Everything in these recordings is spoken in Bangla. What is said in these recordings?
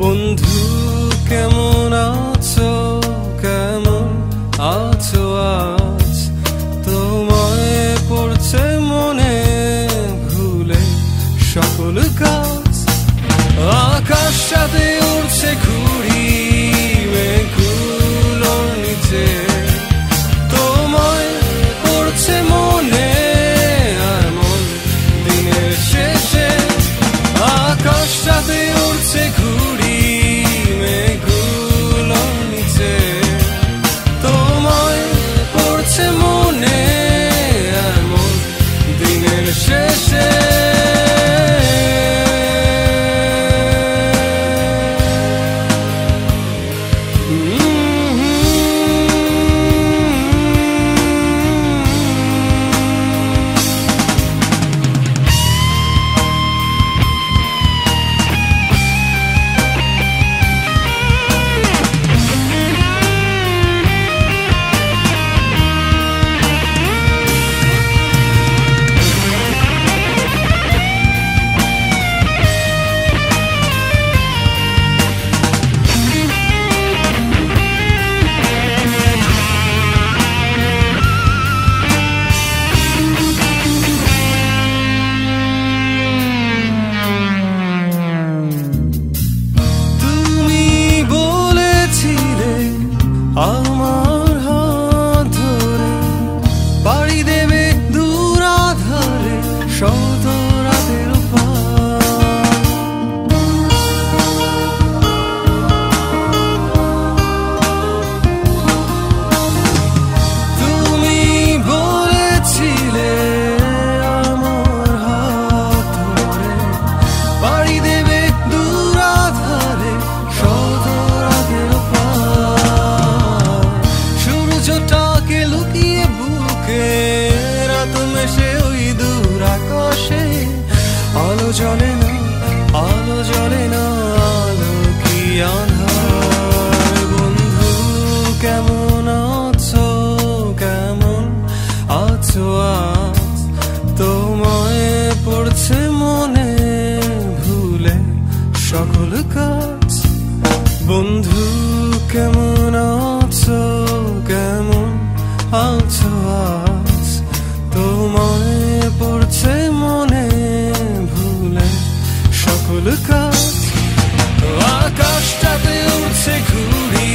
বন্ধু কেমন আছো, কেমন আছো আজ? তোমায় পড়ছে মনে, ভুলে সকল কাজ। আকাশ সাথে উড়ছে ঘুড়ি মেঘগুলোর নিচে, তোমায় পড়ছে মনে এমন দিনের শেষে। আকাশ সাথে উড়ছে ঘুড়ি মেঘগুলোর নিচে, তোমায় পড়ছে মনে এমন দিনের শেষে। আমার হাত ধরে বাড়ি দেবে দূর আধারে শত রাতের পার। তুমি বলেছিলে আমার হাত ধরে বাড়ি দেবে দূর আধারে শত রাতের পার। সূর্যটাকে লুকিয়ে বুকে রাত মেশে ওই দূর আকাশে, আলো জ্বলে না, আলো জ্বলে না, আলো কি আঁধার। বন্ধু কেমন আছো, কেমন আছো আজ? তোমায় পড়ছে মনে, ভুলে সকল কাজ। বন্ধু কেমন আছো, কেমন আছো আজ? তোমায় পড়ছে মনে, ভুলে সকল কাজ। আকাশটাতে উড়ছে ঘুড়ি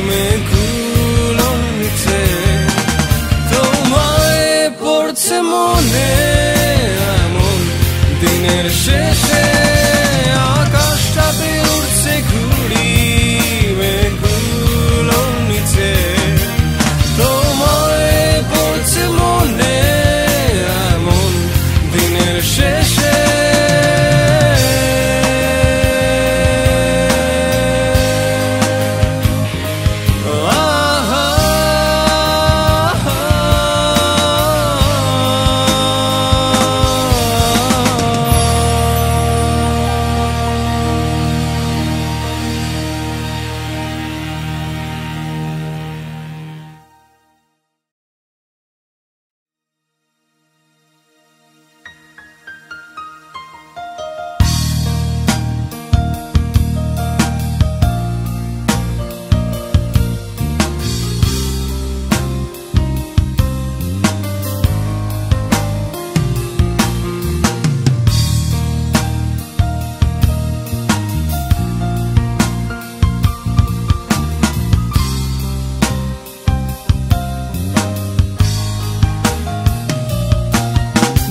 মেঘগুলোর নিচে, তোমায় পড়ছে মনে এমন দিনের শেষে। আকাশটাতে উড়ছে ঘুড়ি মেঘগুলোর নিচে, তোমায় পড়ছে মনে এমন দিনের শেষে।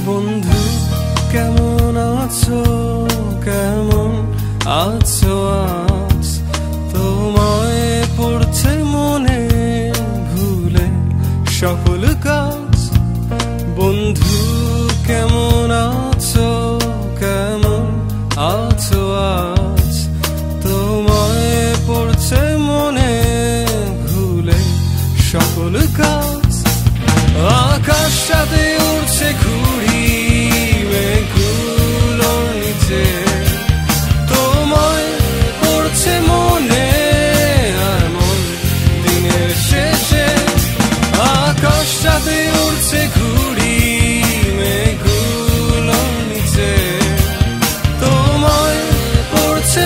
বন্ধু কেমন আছো, কেমন আছো আজ? তোমায় পড়ছে মনে, ভুলে সকল কাজ। বন্ধু কেমন আছো, কেমন আছো আজ? তোমায় পড়ছে মনে, ভুলে সকল কাজ। আকাশ সাথে উড়ছে ঘুড়ি মেঘগুলোর নিচে, তোমায় পড়ছে মনে এমন দিনের শেষে। আকাশ সাথে উড়ছে ঘুড়ি মেঘগুলোর নিচে, তোমায় পড়ছে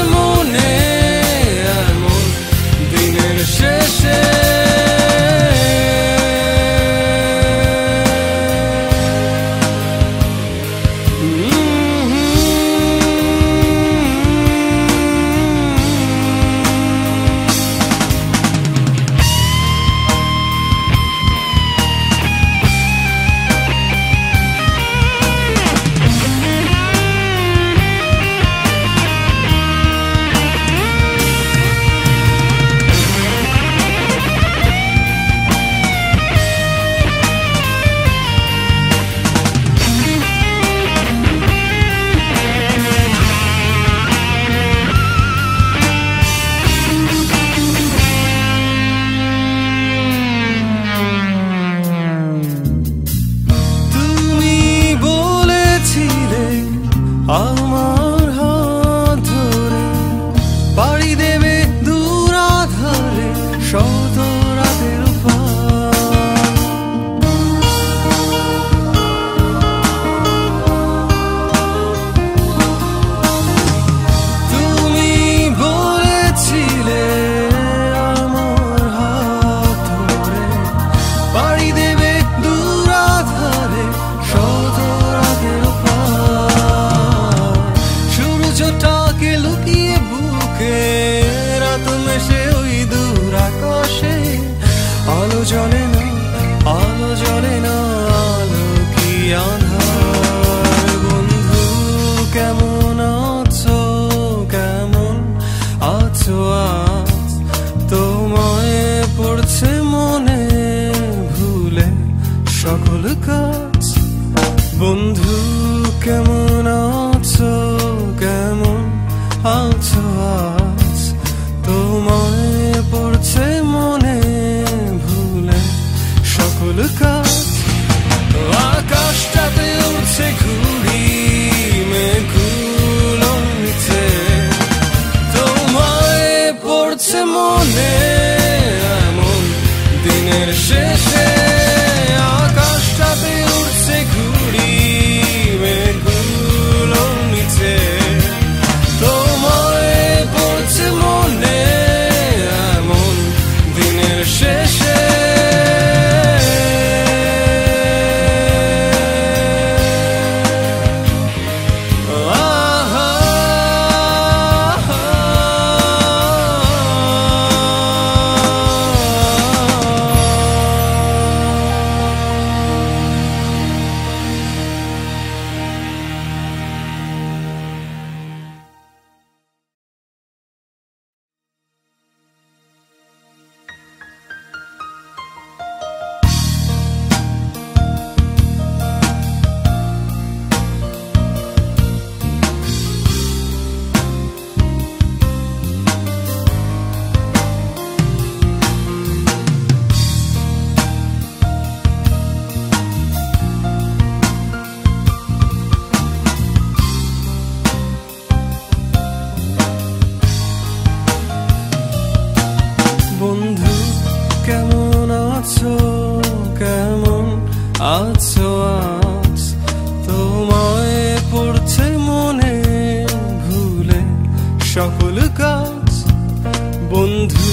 সকল কাজ। বন্ধু কেমন আছো, কেমন আছো আজ? তোমায় পড়ছে মনে ভুলে সকল কাজ। আকাশটাতে উঠছে ঘুড়ি মেঘগুলো নিচে, তোমায় পড়ছে মনে এমন দিনের শেষে। আকাশটাতে উঠছে ঘুড়ি মেঘগুলো নিচে, তোমায় পড়ছে মনে এমন দিনের শেষে। বন্ধু কেমন আছো, কেমন আছো আজ? তোমায় পড়ছে মনে ভুলে সকল কাজ। বন্ধু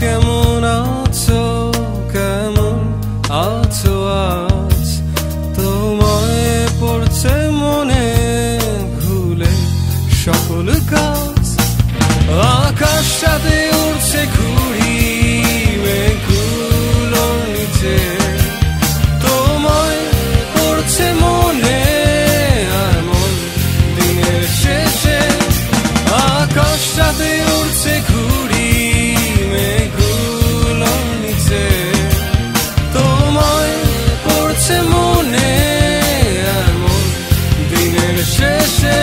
কেমন আছো, কেমন আছো আজ? তোমায় পড়ছে মনে ভুলে সকল কাজ। আকাশটাতে উড়ছে ঘুড়ি মেঘগুলো নিচে, তোমায় পড়ছে মনে এমন দিনের শেষে। আকাশটাতে উড়ছে ঘুড়ি মেঘগুলো নিচে, তোমায় পড়ছে মনে এমন দিনের শেষে।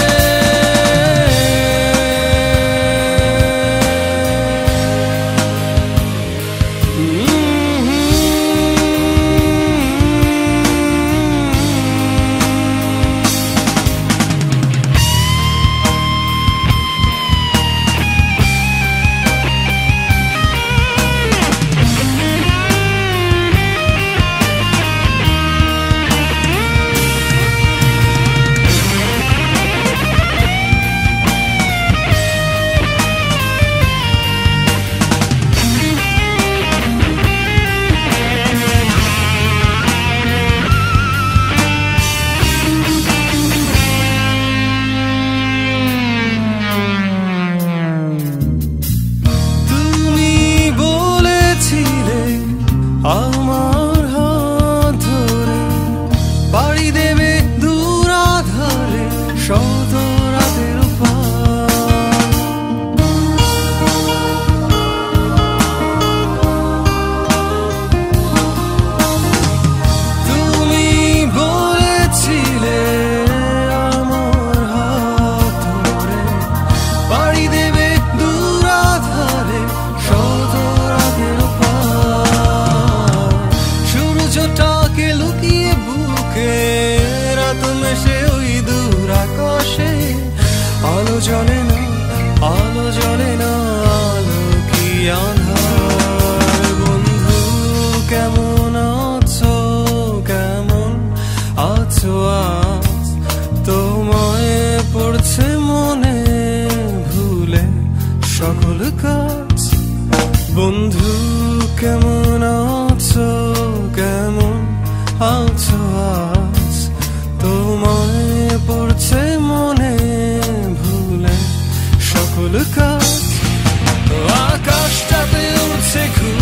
আমার হাত ধরে বাড়ি দেবে দূর আধারে শত রাতের পার। তুমি বলেছিলে আমার হাত ধরে বাড়ি দেবে দূর আধারে শত রাতের পার। সূর্যটাকে লুকিয়ে বুকে রাত মেশে ওই দূর আকাশে, আলো জ্বলে না, আলো জ্বলে না, আলো কি আঁধার। বন্ধু কেমন আছো, কেমন আছো আজ? তোমায় পড়ছে মনে ভুলে সকল কাজ। বন্ধু কেমন আছো, কেমন আছো আজ? তোমায় পড়ছে মনে ভুলে সকল কাজ। আকাশটাতে উঠছে ঘুড়ি